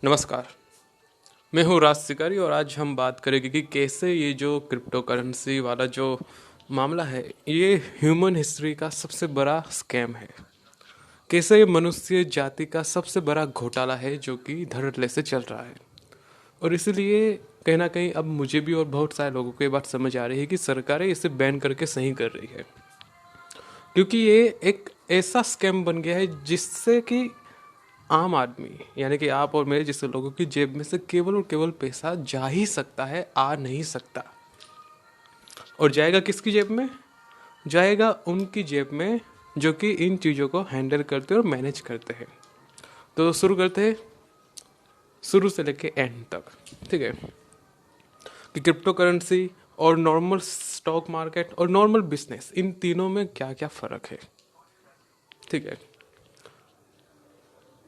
नमस्कार। मैं हूँ राज शिकारी और आज हम बात करेंगे कि कैसे ये जो क्रिप्टो करेंसी वाला जो मामला है ये ह्यूमन हिस्ट्री का सबसे बड़ा स्कैम है। कैसे ये मनुष्य जाति का सबसे बड़ा घोटाला है जो कि धड़ल्ले से चल रहा है। और इसीलिए कहीं ना कहीं अब मुझे भी और बहुत सारे लोगों को ये बात समझ आ रही है कि सरकारें इसे बैन करके सही कर रही है, क्योंकि ये एक ऐसा स्कैम बन गया है जिससे कि आम आदमी यानी कि आप और मेरे जैसे लोगों की जेब में से केवल और केवल पैसा जा ही सकता है, आ नहीं सकता। और जाएगा किसकी जेब में? जाएगा उनकी जेब में जो कि इन चीज़ों को हैंडल करते और मैनेज करते हैं। तो शुरू करते हैं शुरू से लेके एंड तक। ठीक है, कि क्रिप्टो करेंसी और नॉर्मल स्टॉक मार्केट और नॉर्मल बिजनेस, इन तीनों में क्या क्या फ़र्क है। ठीक है,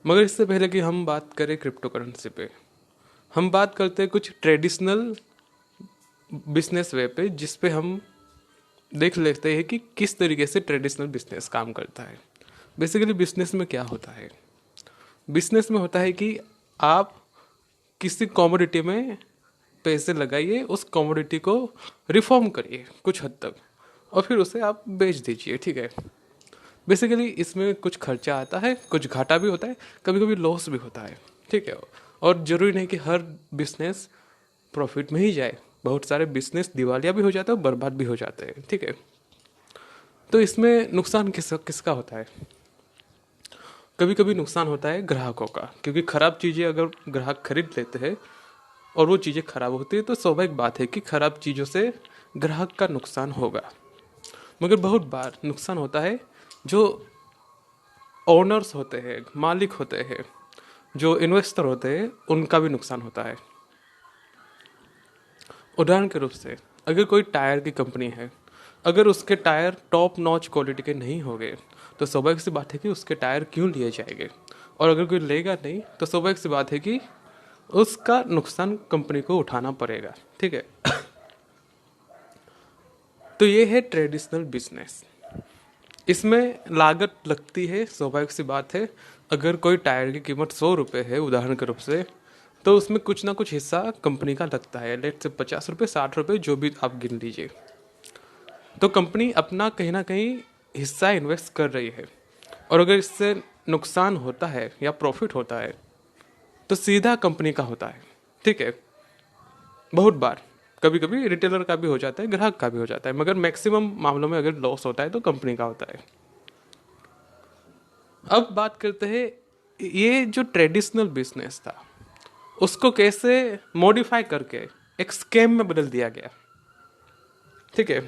मगर इससे पहले कि हम बात करें क्रिप्टो करेंसी पे, हम बात करते हैं कुछ ट्रेडिशनल बिजनेस वे पे, जिस पे हम देख लेते हैं कि किस तरीके से ट्रेडिशनल बिजनेस काम करता है। बेसिकली बिजनेस में क्या होता है? बिजनेस में होता है कि आप किसी कमोडिटी में पैसे लगाइए, उस कमोडिटी को रिफॉर्म करिए कुछ हद तक और फिर उसे आप बेच दीजिए। ठीक है, बेसिकली इसमें कुछ खर्चा आता है, कुछ घाटा भी होता है, कभी कभी लॉस भी होता है। ठीक है, और ज़रूरी नहीं कि हर बिजनेस प्रॉफिट में ही जाए। बहुत सारे बिजनेस दिवालिया भी हो जाते हैं और बर्बाद भी हो जाते हैं। ठीक है, तो इसमें नुकसान किसका होता है? कभी कभी नुकसान होता है ग्राहकों का, क्योंकि ख़राब चीज़ें अगर ग्राहक खरीद लेते हैं और वो चीज़ें ख़राब होती है तो स्वाभाविक बात है कि ख़राब चीज़ों से ग्राहक का नुकसान होगा। मगर बहुत बार नुकसान होता है जो ओनर्स होते हैं, मालिक होते हैं, जो इन्वेस्टर होते हैं, उनका भी नुकसान होता है। उदाहरण के रूप से अगर कोई टायर की कंपनी है, अगर उसके टायर टॉप नॉच क्वालिटी के नहीं होंगे तो स्वाभाविक सी बात है कि उसके टायर क्यों लिए जाएंगे, और अगर कोई लेगा नहीं तो स्वाभाविक सी बात है कि उसका नुकसान कंपनी को उठाना पड़ेगा। ठीक है, तो ये है ट्रेडिशनल बिजनेस। इसमें लागत लगती है, स्वाभाविक सी बात है। अगर कोई टायर की कीमत 100 रुपये है उदाहरण के रूप से, तो उसमें कुछ ना कुछ हिस्सा कंपनी का लगता है। लेट से 50 रुपये, 60 रुपये, जो भी आप गिन लीजिए। तो कंपनी अपना कहीं ना कहीं हिस्सा इन्वेस्ट कर रही है, और अगर इससे नुकसान होता है या प्रॉफिट होता है तो सीधा कंपनी का होता है। ठीक है, बहुत बार कभी कभी रिटेलर का भी हो जाता है, ग्राहक का भी हो जाता है, मगर मैक्सिमम मामलों में अगर लॉस होता है तो कंपनी का होता है। अब बात करते हैं ये जो ट्रेडिशनल बिजनेस था उसको कैसे मॉडिफाई करके एक स्कैम में बदल दिया गया। ठीक है,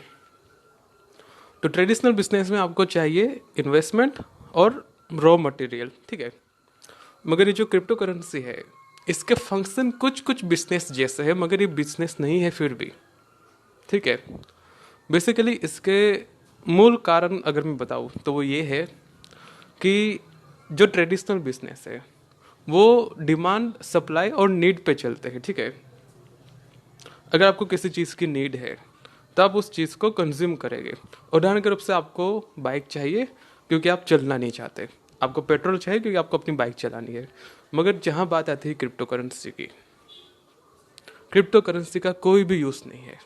तो ट्रेडिशनल बिजनेस में आपको चाहिए इन्वेस्टमेंट और रॉ मटेरियल। ठीक है, मगर ये जो क्रिप्टो करेंसी है इसके फंक्शन कुछ कुछ बिजनेस जैसे है, मगर ये बिजनेस नहीं है फिर भी। ठीक है, बेसिकली इसके मूल कारण अगर मैं बताऊँ तो वो ये है कि जो ट्रेडिशनल बिजनेस है वो डिमांड, सप्लाई और नीड पे चलते हैं। ठीक है, अगर आपको किसी चीज़ की नीड है तो आप उस चीज़ को कंज्यूम करेंगे। उदाहरण के रूप से आपको बाइक चाहिए क्योंकि आप चलना नहीं चाहते, आपको पेट्रोल चाहिए क्योंकि आपको अपनी बाइक चलानी है। मगर जहाँ बात आती है क्रिप्टो करेंसी की, क्रिप्टो करेंसी का कोई भी यूज़ नहीं है,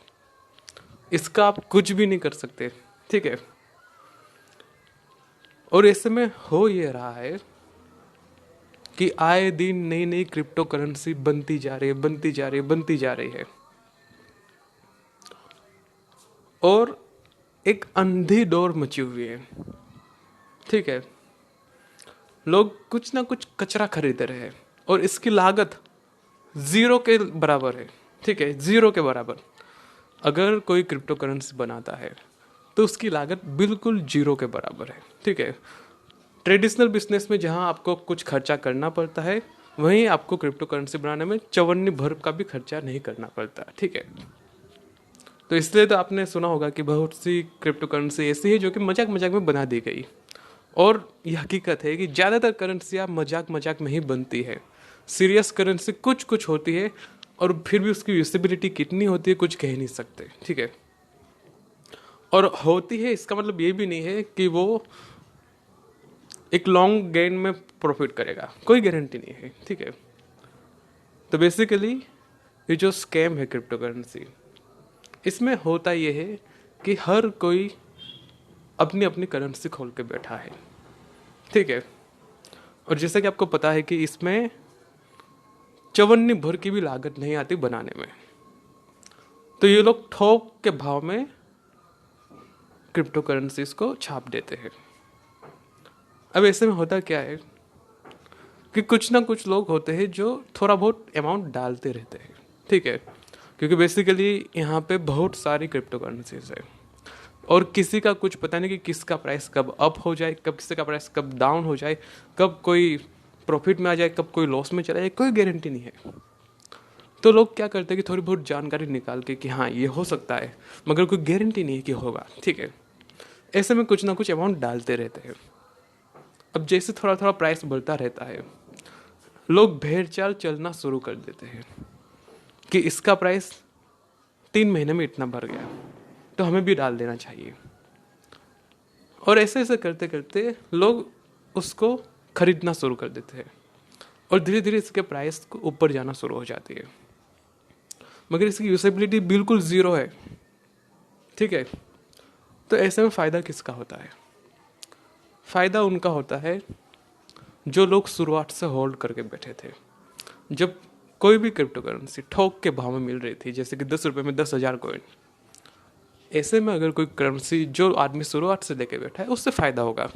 इसका आप कुछ भी नहीं कर सकते। ठीक है, और ऐसे में हो ये रहा है कि आए दिन नई नई क्रिप्टो करेंसी बनती जा रही है, बनती जा रही है, बनती जा रही है, और एक अंधी दौड़ मची हुई है। ठीक है, लोग कुछ ना कुछ कचरा खरीद रहे हैं और इसकी लागत जीरो के बराबर है। ठीक है, जीरो के बराबर। अगर कोई क्रिप्टो करेंसी बनाता है तो उसकी लागत बिल्कुल जीरो के बराबर है। ठीक है, ट्रेडिशनल बिजनेस में जहां आपको कुछ खर्चा करना पड़ता है वहीं आपको क्रिप्टो करेंसी बनाने में चवन्नी भर का भी खर्चा नहीं करना पड़ता। ठीक है, तो इसलिए तो आपने सुना होगा कि बहुत सी क्रिप्टो करेंसी ऐसी है जो कि मजाक मजाक में बना दी गई, और ये हकीकत है कि ज़्यादातर करेंसियाँ मजाक मजाक में ही बनती है। सीरियस करेंसी कुछ कुछ होती है, और फिर भी उसकी यूजेबिलिटी कितनी होती है कुछ कह नहीं सकते। ठीक है, और होती है इसका मतलब ये भी नहीं है कि वो एक लॉन्ग गेन में प्रॉफिट करेगा, कोई गारंटी नहीं है। ठीक है, तो बेसिकली ये जो स्कैम है क्रिप्टो करेंसी, इसमें होता ये है कि हर कोई अपनी अपनी करेंसी खोल के बैठा है, ठीक है। और जैसे कि आपको पता है कि इसमें चवन्नी भर की भी लागत नहीं आती बनाने में, तो ये लोग थोक के भाव में क्रिप्टो करेंसीज को छाप देते हैं। अब ऐसे में होता क्या है कि कुछ ना कुछ लोग होते हैं जो थोड़ा बहुत अमाउंट डालते रहते हैं, ठीक है। क्योंकि बेसिकली यहाँ पे बहुत सारी क्रिप्टो करेंसीज है और किसी का कुछ पता नहीं कि किसका प्राइस कब अप हो जाए, कब किसी का प्राइस कब डाउन हो जाए, कब कोई प्रॉफिट में आ जाए, कब कोई लॉस में चला जाए, कोई गारंटी नहीं है। तो लोग क्या करते हैं कि थोड़ी बहुत जानकारी निकाल के कि हाँ ये हो सकता है, मगर कोई गारंटी नहीं है कि होगा, ठीक है। ऐसे में कुछ ना कुछ अमाउंट डालते रहते हैं। अब जैसे थोड़ा थोड़ा प्राइस बढ़ता रहता है, लोग भेड़ चाल चलना शुरू कर देते हैं कि इसका प्राइस 3 महीने में इतना बढ़ गया तो हमें भी डाल देना चाहिए। और ऐसे ऐसे करते करते लोग उसको खरीदना शुरू कर देते हैं और धीरे धीरे इसके प्राइस को ऊपर जाना शुरू हो जाती है, मगर इसकी यूजेबिलिटी बिल्कुल ज़ीरो है, ठीक है। तो ऐसे में फ़ायदा किसका होता है? फ़ायदा उनका होता है जो लोग शुरुआत से होल्ड करके बैठे थे। जब कोई भी क्रिप्टो करेंसी थोक के भाव में मिल रही थी, जैसे कि 10 रुपये में 10,000 कॉइन, ऐसे में अगर कोई करेंसी जो आदमी शुरुआत से लेके बैठा है उससे फ़ायदा होगा,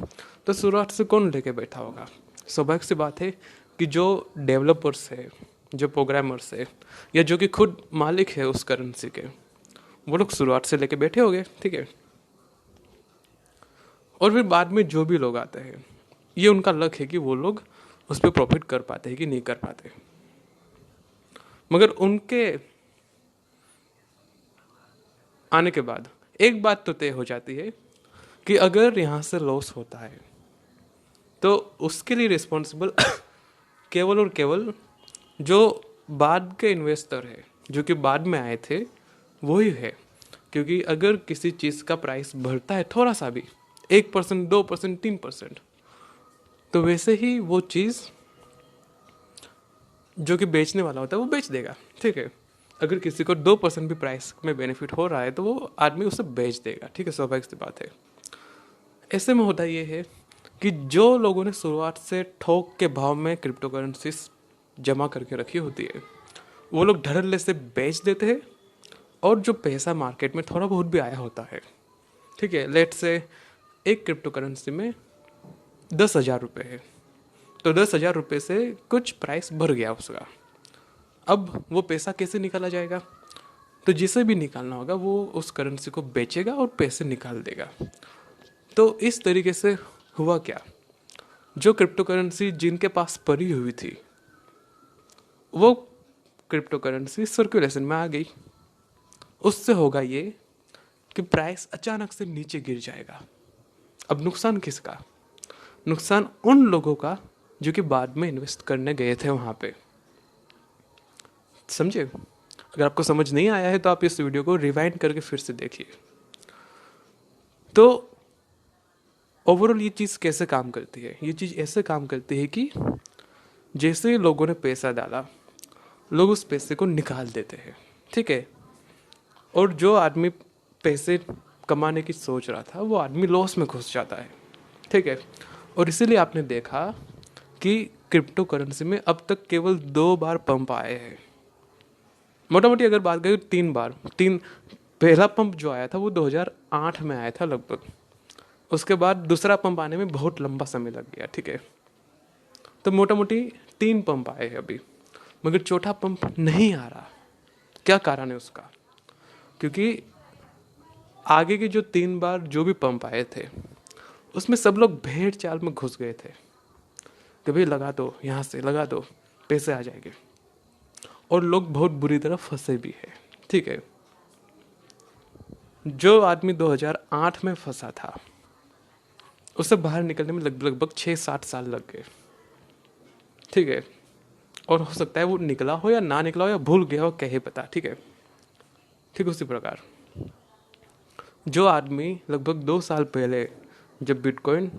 तो शुरुआत से कौन लेके बैठा होगा? स्वाभाविक सी बात है कि जो डेवलपर्स है, जो प्रोग्रामर्स है, या जो कि खुद मालिक है उस करेंसी के, वो लोग शुरुआत से लेके बैठे होंगे, ठीक है। और फिर बाद में जो भी लोग आते हैं, ये उनका लक है कि वो लोग उस पर प्रॉफिट कर पाते हैं कि नहीं कर पाते। मगर उनके आने के बाद एक बात तो तय हो जाती है कि अगर यहाँ से लॉस होता है तो उसके लिए रिस्पॉन्सिबल केवल और केवल जो बाद के इन्वेस्टर है, जो कि बाद में आए थे, वही है। क्योंकि अगर किसी चीज़ का प्राइस बढ़ता है थोड़ा सा भी, 1%, 2%, 3%, तो वैसे ही वो चीज़ जो कि बेचने वाला होता है वो बेच देगा, ठीक है। अगर किसी को 2% भी प्राइस में बेनिफिट हो रहा है तो वो आदमी उसे बेच देगा, ठीक है, स्वाभाविक सी बात है। ऐसे में होता ये है कि जो लोगों ने शुरुआत से थोक के भाव में क्रिप्टो करेंसीज जमा करके रखी होती है, वो लोग धड़ल्ले से बेच देते हैं। और जो पैसा मार्केट में थोड़ा बहुत भी आया होता है, ठीक है, लेट से एक क्रिप्टो करेंसी में 10,000 रुपये है, तो 10,000 रुपये से कुछ प्राइस बढ़ गया उसका। अब वो पैसा कैसे निकाला जाएगा? तो जिसे भी निकालना होगा वो उस करेंसी को बेचेगा और पैसे निकाल देगा। तो इस तरीके से हुआ क्या, जो क्रिप्टो करेंसी जिनके पास पड़ी हुई थी वो क्रिप्टो करेंसी सर्कुलेशन में आ गई। उससे होगा ये कि प्राइस अचानक से नीचे गिर जाएगा। अब नुकसान किसका? नुकसान उन लोगों का जो कि बाद में इन्वेस्ट करने गए थे वहाँ पे। समझे? अगर आपको समझ नहीं आया है तो आप इस वीडियो को रिवाइंड करके फिर से देखिए। तो ओवरऑल ये चीज़ कैसे काम करती है? ये चीज़ ऐसे काम करती है कि जैसे लोगों ने पैसा डाला, लोग उस पैसे को निकाल देते हैं, ठीक है। और जो आदमी पैसे कमाने की सोच रहा था वो आदमी लॉस में घुस जाता है, ठीक है। और इसीलिए आपने देखा कि क्रिप्टो करेंसी में अब तक केवल 2 बार पंप आए हैं। मोटा मोटी अगर बात करें 3 बार। पहला पंप जो आया था वो 2008 में आया था लगभग। उसके बाद दूसरा पंप आने में बहुत लंबा समय लग गया, ठीक है। तो मोटा मोटी 3 पंप आए हैं अभी, मगर चौथा पंप नहीं आ रहा। क्या कारण है उसका? क्योंकि आगे के जो 3 बार जो भी पंप आए थे उसमें सब लोग भेड़ चाल में घुस गए थे कि भाई लगा दो, यहाँ से लगा दो, पैसे आ जाएंगे। और लोग बहुत बुरी तरह फंसे भी है, ठीक है। जो आदमी 2008 में फंसा था उससे बाहर निकलने में लगभग 6-7 साल लग गए, ठीक है। और हो सकता है वो निकला हो या ना निकला हो या भूल गया हो, क्या ही पता, ठीक है। ठीक उसी प्रकार जो आदमी लगभग 2 साल पहले जब बिटकॉइन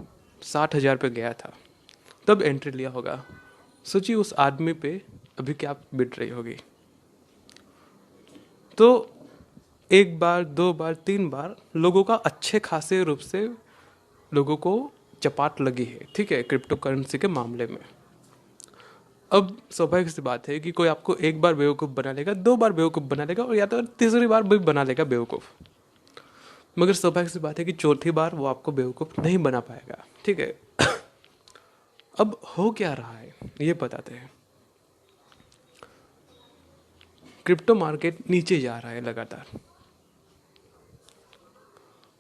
60,000 पे गया था तब एंट्री लिया होगा, सोचिए उस आदमी पे अभी क्या बीत रही होगी। तो एक बार, दो बार, तीन बार लोगों का अच्छे खासे रूप से लोगों को चपाट लगी है, ठीक है, क्रिप्टो करेंसी के मामले में। अब स्वाभाविक सी बात है कि कोई आपको एक बार बेवकूफ़ बना लेगा, दो बार बेवकूफ़ बना लेगा, और या तो तीसरी बार भी बना लेगा बेवकूफ़। मगर स्वाभाविक सी बात है कि चौथी बार वो आपको बेवकूफ़ नहीं बना पाएगा, ठीक है। अब हो क्या रहा है ये बताते हैं। क्रिप्टो मार्केट नीचे जा रहा है लगातार,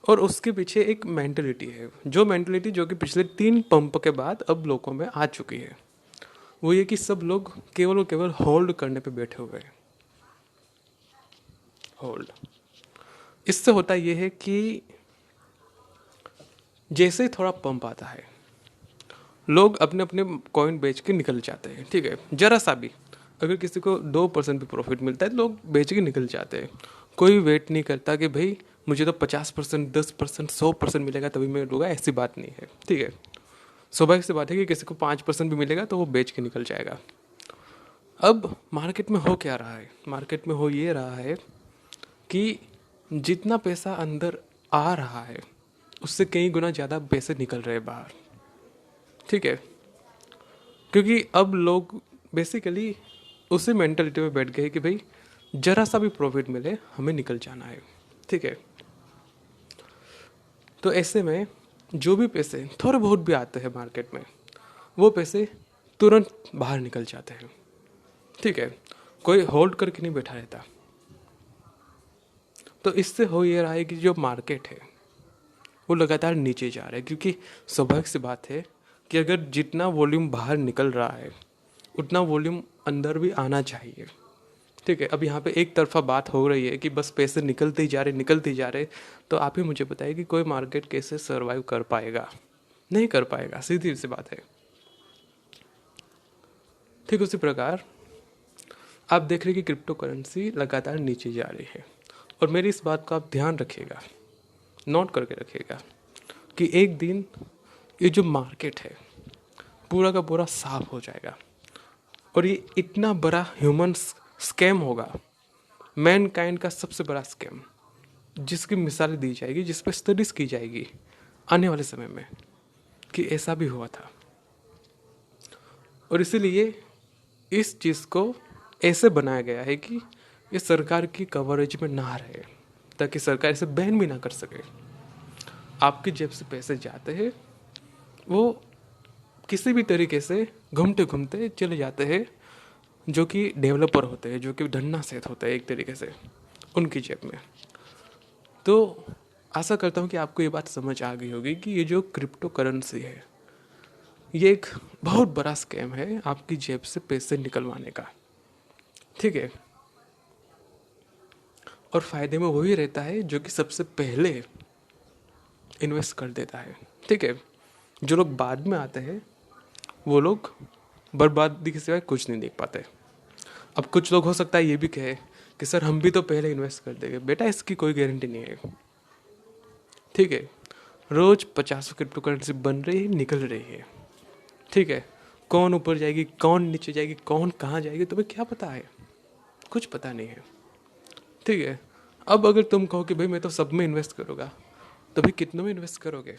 और उसके पीछे एक मेंटलिटी है, जो कि पिछले 3 पंप के बाद अब लोगों में आ चुकी है। वो ये कि सब लोग केवल और केवल होल्ड करने पे बैठे हुए हैं। होल्ड, इससे होता ये है कि जैसे ही थोड़ा पंप आता है, लोग अपने अपने कॉइन बेच के निकल जाते हैं, ठीक है। जरा सा भी अगर किसी को 2% भी प्रॉफिट मिलता है तो लोग बेच के निकल जाते हैं। कोई वेट नहीं करता कि भाई मुझे तो 50%, 10%, 100% मिलेगा तभी मैं लूँगा, ऐसी बात नहीं है, ठीक है। स्वाभाविक सी बात है कि किसी को 5% भी मिलेगा तो वो बेच के निकल जाएगा। अब मार्केट में हो क्या रहा है, मार्केट में हो ये रहा है कि जितना पैसा अंदर आ रहा है उससे कई गुना ज़्यादा पैसे निकल रहे हैं बाहर, ठीक है। क्योंकि अब लोग बेसिकली उसी मेंटलिटी में बैठ गए कि भाई जरा सा भी प्रॉफिट मिले हमें निकल जाना है, ठीक है। तो ऐसे में जो भी पैसे थोड़े बहुत भी आते हैं मार्केट में, वो पैसे तुरंत बाहर निकल जाते हैं, ठीक है। कोई होल्ड करके नहीं बैठा रहता। तो इससे हो ये रहा है कि जो मार्केट है वो लगातार नीचे जा रहा है, क्योंकि स्वाभाविक सी बात है कि अगर जितना वॉल्यूम बाहर निकल रहा है उतना वॉल्यूम अंदर भी आना चाहिए, ठीक है। अब यहाँ पे एक तरफा बात हो रही है कि बस पैसे निकलते ही जा रहे, निकलते ही जा रहे। तो आप ही मुझे बताइए कि कोई मार्केट कैसे सरवाइव कर पाएगा? नहीं कर पाएगा, सीधी सी बात है। ठीक उसी प्रकार आप देख रहे हैं कि क्रिप्टो करेंसी लगातार नीचे जा रही है, और मेरी इस बात का आप ध्यान रखिएगा, नोट करके रखिएगा कि एक दिन ये जो मार्केट है पूरा का पूरा साफ हो जाएगा, और ये इतना बड़ा ह्यूमन स्कैम होगा, मैन काइंड का सबसे बड़ा स्कैम, जिसकी मिसालें दी जाएगी, जिस पर स्टडीज की जाएगी आने वाले समय में कि ऐसा भी हुआ था। और इसीलिए इस चीज़ को ऐसे बनाया गया है कि ये सरकार की कवरेज में ना रहे, ताकि सरकार इसे बैन भी ना कर सके। आपकी जेब से पैसे जाते हैं, वो किसी भी तरीके से घूमते घूमते चले जाते हैं, जो कि डेवलपर होते हैं, जो कि धन्ना सेठ होते हैं एक तरीके से, उनकी जेब में। तो आशा करता हूँ कि आपको ये बात समझ आ गई होगी कि ये जो क्रिप्टो करेंसी है ये एक बहुत बड़ा स्कैम है आपकी जेब से पैसे निकलवाने का, ठीक है। और फायदे में वही रहता है जो कि सबसे पहले इन्वेस्ट कर देता है, ठीक है। जो लोग बाद में आते हैं वो लोग बर्बादी के सिवाय कुछ नहीं देख पाते। अब कुछ लोग हो सकता है ये भी कहे कि सर हम भी तो पहले इन्वेस्ट कर देंगे। बेटा इसकी कोई गारंटी नहीं है, ठीक है। रोज 50 क्रिप्टो करेंसी बन रही है, निकल रही है, ठीक है। कौन ऊपर जाएगी, कौन नीचे जाएगी, कौन कहाँ जाएगी, तुम्हें क्या पता है? कुछ पता नहीं है, ठीक है। अब अगर तुम कहो कि भाई मैं तो सब में इन्वेस्ट करूँगा, तो भाई कितनों में इन्वेस्ट करोगे?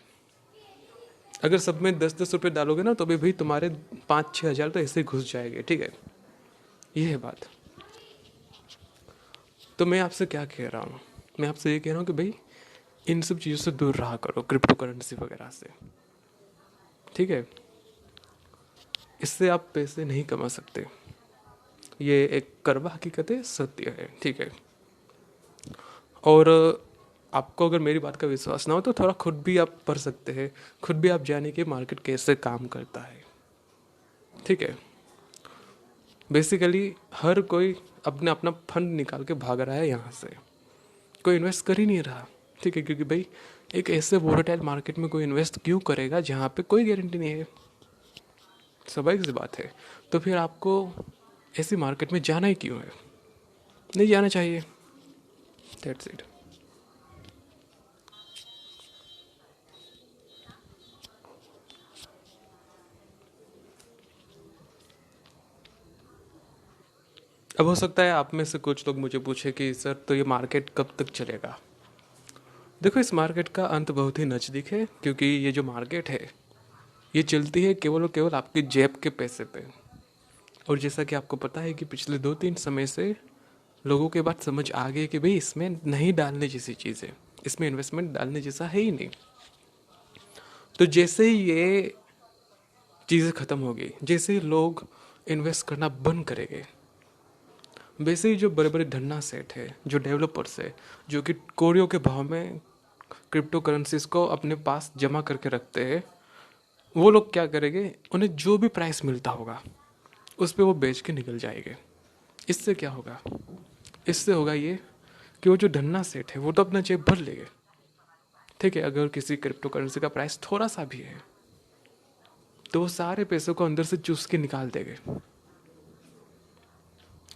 अगर सब में 10-10 रुपये डालोगे ना तो भी भाई तुम्हारे 5-6 हज़ार तो ऐसे ही घुस जाएंगे, ठीक है। ये है बात। तो मैं आपसे क्या कह रहा हूँ, मैं आपसे ये कह रहा हूँ कि भाई इन सब चीज़ों से दूर रहा करो, क्रिप्टो करेंसी वगैरह से, ठीक है। इससे आप पैसे नहीं कमा सकते, ये एक कड़वा हकीकत है, सत्य है, ठीक है। और आपको अगर मेरी बात का विश्वास ना हो तो थोड़ा खुद भी आप पढ़ सकते हैं, खुद भी आप जाने कि मार्केट कैसे काम करता है, ठीक है। बेसिकली हर कोई अपना अपना फंड निकाल के भाग रहा है यहाँ से, कोई इन्वेस्ट कर ही नहीं रहा, ठीक है। क्योंकि भाई एक ऐसे वोलेटाइल मार्केट में कोई इन्वेस्ट क्यों करेगा जहाँ पे कोई गारंटी नहीं है? स्वाभाविक सी बात है। तो फिर आपको ऐसी मार्केट में जाना ही क्यों है? नहीं जाना चाहिए। That's it. अब हो सकता है आप में से कुछ लोग मुझे पूछे कि सर तो ये मार्केट कब तक चलेगा। देखो, इस मार्केट का अंत बहुत ही नज़दीक है, क्योंकि ये जो मार्केट है ये चलती है केवल और केवल आपकी जेब के पैसे पे। और जैसा कि आपको पता है कि पिछले 2-3 समय से लोगों के बात समझ आ गई कि भाई इसमें नहीं डालने जैसी चीज़ है, इसमें इन्वेस्टमेंट डालने जैसा है ही नहीं। तो जैसे ही ये चीज़ें ख़त्म होगी, जैसे ही लोग इन्वेस्ट करना बंद करेंगे, वैसे ही जो बड़े बड़े धन्ना सेठ है, जो डेवलपर्स है, जो कि करोड़ों के भाव में क्रिप्टो करेंसीज को अपने पास जमा करके रखते हैं, वो लोग क्या करेंगे, उन्हें जो भी प्राइस मिलता होगा उस पर वो बेच के निकल जाएंगे। इससे क्या होगा, इससे होगा ये कि वो जो धन्ना सेठ है वो तो अपना जेब भर लेंगे। ठीक है, अगर किसी क्रिप्टो करेंसी का प्राइस थोड़ा सा भी है तो वो सारे पैसों को अंदर से चूस के निकाल देंगे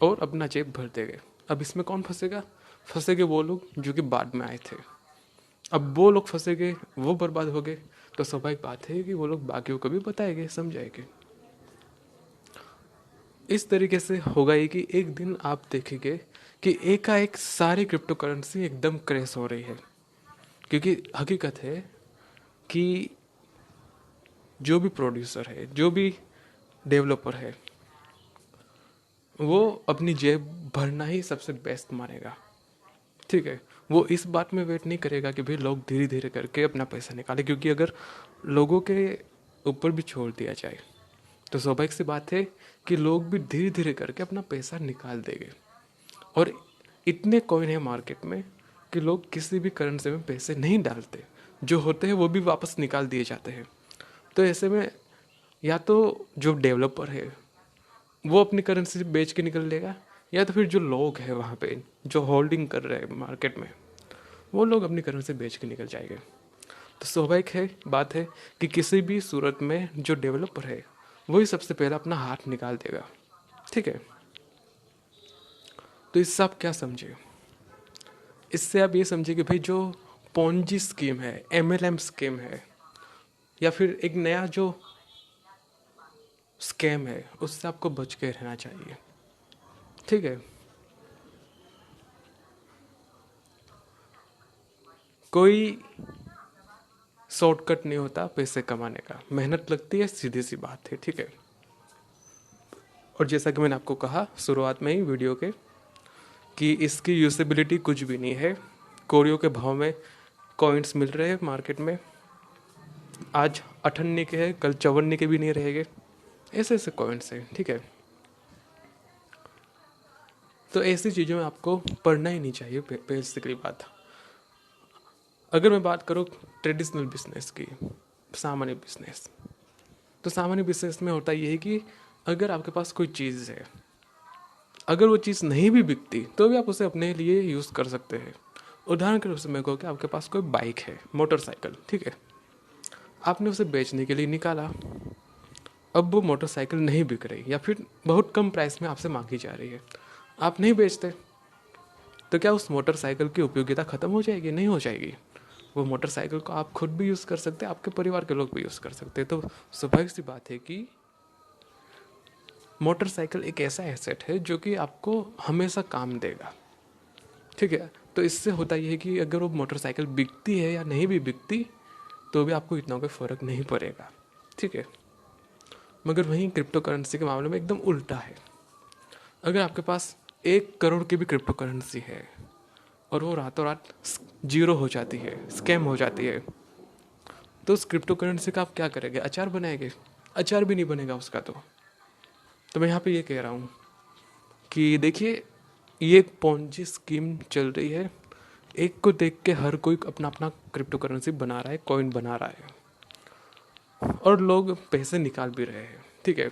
और अपना जेब भर देंगे। अब इसमें कौन फंसेगा, फंसेंगे वो लोग जो कि बाद में आए थे। अब वो लोग फंसेंगे, वो बर्बाद हो गए, तो स्वाभाविक बात है कि वो लोग बाकियों को भी बताएंगे, समझाएंगे। इस तरीके से होगा ये कि एक दिन आप देखेंगे कि एकाएक सारी क्रिप्टो करेंसी एकदम क्रैश हो रही है। क्योंकि हकीकत है कि जो भी प्रोड्यूसर है, जो भी डेवलपर है, वो अपनी जेब भरना ही सबसे बेस्ट मानेगा। ठीक है, वो इस बात में वेट नहीं करेगा कि भाई लोग धीरे धीरे करके अपना पैसा निकाले, क्योंकि अगर लोगों के ऊपर भी छोड़ दिया जाए तो स्वाभाविक सी बात है कि लोग भी धीरे धीरे करके अपना पैसा निकाल देंगे। और इतने कॉइन है मार्केट में कि लोग किसी भी करेंसी में पैसे नहीं डालते, जो होते हैं वो भी वापस निकाल दिए जाते हैं। तो ऐसे में या तो जो डेवलपर है वो अपनी करेंसी बेच के निकल लेगा, या तो फिर जो लोग हैं वहाँ पे जो होल्डिंग कर रहे हैं मार्केट में, वो लोग अपनी करेंसी बेच के निकल जाएंगे। तो स्वाभाविक है बात है कि किसी भी सूरत में जो डेवलपर है वही सबसे पहले अपना हाथ निकाल देगा। ठीक है, तो इससे आप क्या समझे, इससे आप ये समझे कि भाई जो पोंजी स्कीम है, एमएलएम स्कीम है, या फिर एक नया जो स्कैम है, उससे आपको बच के रहना चाहिए। ठीक है, कोई शॉर्टकट नहीं होता पैसे कमाने का, मेहनत लगती है, सीधी सी बात है। ठीक है, और जैसा कि मैंने आपको कहा शुरुआत में ही वीडियो के कि इसकी यूजेबिलिटी कुछ भी नहीं है। कोरियो के भाव में कॉइन्स मिल रहे हैं मार्केट में, आज 58 के हैं, कल 54 के भी नहीं रहेंगे, ऐसे ऐसे कॉइन्स हैं। ठीक है, तो ऐसी चीज़ों में आपको पढ़ना ही नहीं चाहिए। बेसिकली बात, अगर मैं बात करूँ ट्रेडिशनल बिजनेस की, सामान्य बिजनेस, तो सामान्य बिजनेस में होता ये है कि अगर आपके पास कोई चीज़ है, अगर वो चीज़ नहीं भी बिकती तो भी आप उसे अपने लिए यूज़ कर सकते हैं। उदाहरण के रूप से मैं कहूँ कि आपके पास कोई बाइक है, मोटरसाइकिल, ठीक है, आपने उसे बेचने के लिए निकाला। अब वो मोटरसाइकिल नहीं बिक रही या फिर बहुत कम प्राइस में आपसे मांगी जा रही है, आप नहीं बेचते, तो क्या उस मोटरसाइकिल की उपयोगिता ख़त्म हो जाएगी? नहीं हो जाएगी। वो मोटरसाइकिल को आप खुद भी यूज़ कर सकते हैं, आपके परिवार के लोग भी यूज़ कर सकते हैं। तो स्वाभाविक सी बात है कि मोटरसाइकिल एक ऐसा एसेट है जो कि आपको हमेशा काम देगा। ठीक है, तो इससे होता यह है कि अगर वो मोटरसाइकिल बिकती है या नहीं भी बिकती तो भी आपको इतना कोई फ़र्क नहीं पड़ेगा। ठीक है, मगर वहीं क्रिप्टो करेंसी के मामले में एकदम उल्टा है। अगर आपके पास 1 करोड़ की भी क्रिप्टो करेंसी है और वो रातों रात जीरो हो जाती है, स्कैम हो जाती है, तो उस क्रिप्टो करेंसी का आप क्या करेंगे? अचार बनाएंगे? अचार भी नहीं बनेगा उसका। तो मैं यहाँ पे ये कह रहा हूँ कि देखिए, ये एक पोंजी स्कीम चल रही है, एक को देख के हर कोई अपना अपना क्रिप्टो करेंसी बना रहा है, कॉइन बना रहा है और लोग पैसे निकाल भी रहे हैं। ठीक है,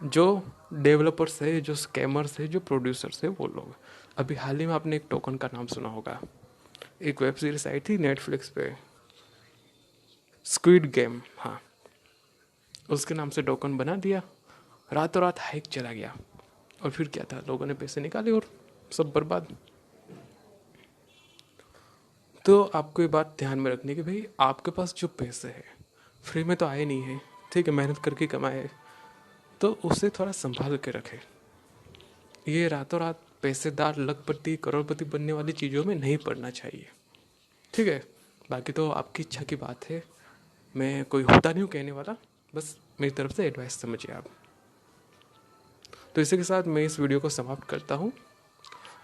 जो डेवलपर्स है, जो स्कैमर्स है, जो प्रोड्यूसर्स है, वो लोग। अभी हाल ही में आपने एक टोकन का नाम सुना होगा, एक वेब सीरीज आई थी नेटफ्लिक्स पे, स्क्विड गेम, हाँ, उसके नाम से टोकन बना दिया, रातों रात हाइक चला गया, और फिर क्या था, लोगों ने पैसे निकाले और सब बर्बाद। तो आपको ये बात ध्यान में रखनी कि भाई आपके पास जो पैसे है फ्री में तो आए नहीं है, ठीक है, मेहनत करके कमाए, तो उसे थोड़ा संभाल के रखें। ये रातों रात पैसेदार, लखपति, करोड़पति बनने वाली चीज़ों में नहीं पड़ना चाहिए। ठीक है, बाकी तो आपकी इच्छा की बात है, मैं कोई होता नहीं हूँ कहने वाला, बस मेरी तरफ से एडवाइस समझिए आप। तो इसी के साथ मैं इस वीडियो को समाप्त करता हूँ।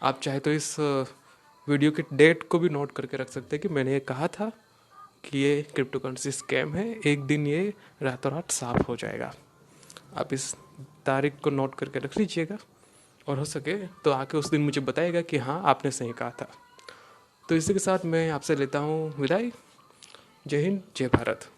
आप चाहे तो इस वीडियो की डेट को भी नोट करके रख सकते हैं कि मैंने ये कहा था कि ये क्रिप्टो करेंसी स्कैम है, एक दिन ये रातों रात साफ हो जाएगा। आप इस तारीख को नोट करके रख लीजिएगा, और हो सके तो आके उस दिन मुझे बताइएगा कि हाँ आपने सही कहा था। तो इसी के साथ मैं आपसे लेता हूँ विदाई। जय हिंद, जय भारत।